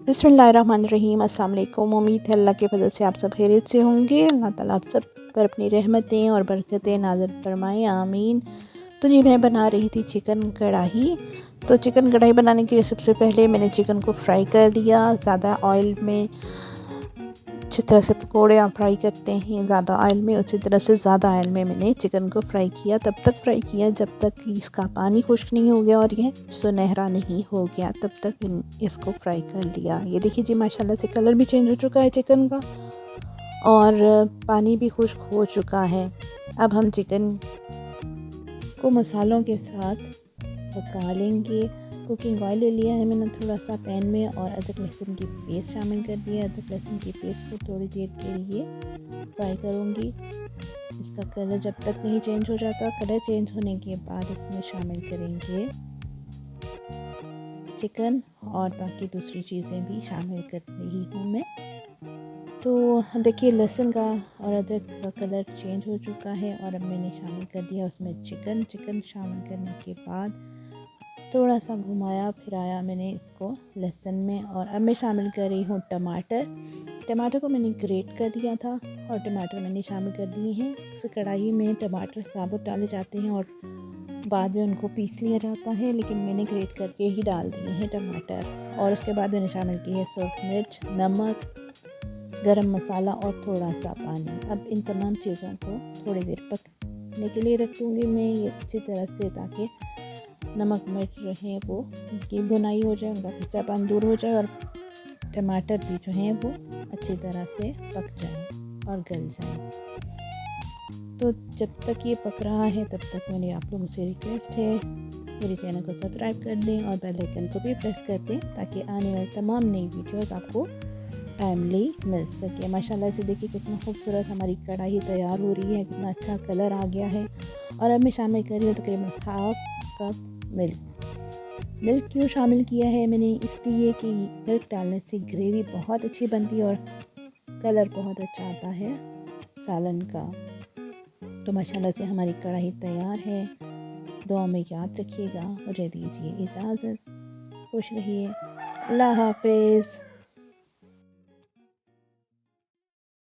बिस्मिल्लाहिर्रहमानिर्रहीम। अस्सलाम वालेकुम। उम्मीद है अल्लाह के फजल से आप सब खैरियत से होंगे। अल्लाह ताला आप सब पर अपनी रहमतें और बरकतें नाज़िल फरमाएँ, आमीन। तो जी मैं बना रही थी चिकन कढ़ाई। तो चिकन कढ़ाई बनाने के लिए सबसे पहले मैंने चिकन को फ्राई कर लिया ज़्यादा ऑयल में। जिस तरह से पकोड़े आप फ्राई करते हैं ज़्यादा ऑयल में, उसी तरह से ज़्यादा ऑयल में मैंने चिकन को फ्राई किया। तब तक फ्राई किया जब तक कि इसका पानी खुश्क नहीं हो गया और यह सुनहरा नहीं हो गया, तब तक इसको फ्राई कर लिया। ये देखिए जी माशाल्लाह से कलर भी चेंज हो चुका है चिकन का और पानी भी खुश्क हो चुका है। अब हम चिकन को मसालों के साथ पका लेंगे। कुकिंग ऑयल ले लिया है मैंने थोड़ा सा पैन में और अदरक लहसुन की पेस्ट शामिल कर दिया। अदरक लहसुन की पेस्ट को थोड़ी देर के लिए फ्राई करूँगी। इसका कलर जब तक नहीं चेंज हो जाता, कलर चेंज होने के बाद इसमें शामिल करेंगे चिकन और बाकी दूसरी चीज़ें भी शामिल कर रही हूँ मैं। तो देखिए लहसुन का और अदरक का कलर चेंज हो चुका है और अब मैंने शामिल कर दिया उसमें चिकन शामिल करने के बाद थोड़ा सा घुमाया फिराया मैंने इसको लहसुन में। और अब मैं शामिल कर रही हूँ टमाटर को मैंने ग्रेट कर दिया था और टमाटर मैंने शामिल कर दिए हैं। इस कढ़ाई में टमाटर साबुत डाले जाते हैं और बाद में उनको पीस लिया जाता है, लेकिन मैंने ग्रेट करके ही डाल दिए हैं टमाटर। और उसके बाद मैंने शामिल की है सूरख मिर्च, नमक, गरम मसाला और थोड़ा सा पानी। अब इन तमाम चीज़ों को थोड़ी देर पकने के लिए रख दूँगी मैं ये अच्छी तरह से, ताकि नमक मिर्च जो है वो उनकी भुनाई हो जाए, उनका कच्चापन दूर हो जाए और टमाटर भी जो हैं वो अच्छी तरह से पक जाए और गल जाए। तो जब तक ये पक रहा है तब तक मेरी आप लोगों से रिक्वेस्ट है मेरे चैनल को सब्सक्राइब कर दें और बेल आइकन को भी प्रेस कर दें ताकि आने वाली तमाम नई वीडियोस आपको टाइमली मिल सके। माशाल्लाह से देखिए कितना खूबसूरत हमारी कढ़ाई तैयार हो रही है, कितना अच्छा कलर आ गया है। और अब मैं शामिल कर रही हूँ तकरीबन हाफ कप मिल्क क्यों शामिल किया है मैंने, इसलिए कि मिल्क डालने से ग्रेवी बहुत अच्छी बनती है और कलर बहुत अच्छा आता है सालन का। तो माशाल्लाह से हमारी कढ़ाई तैयार है। दुआ में याद रखिएगा। मुझे दीजिए इजाज़त। खुश रहिए। अल्लाह हाफिज़।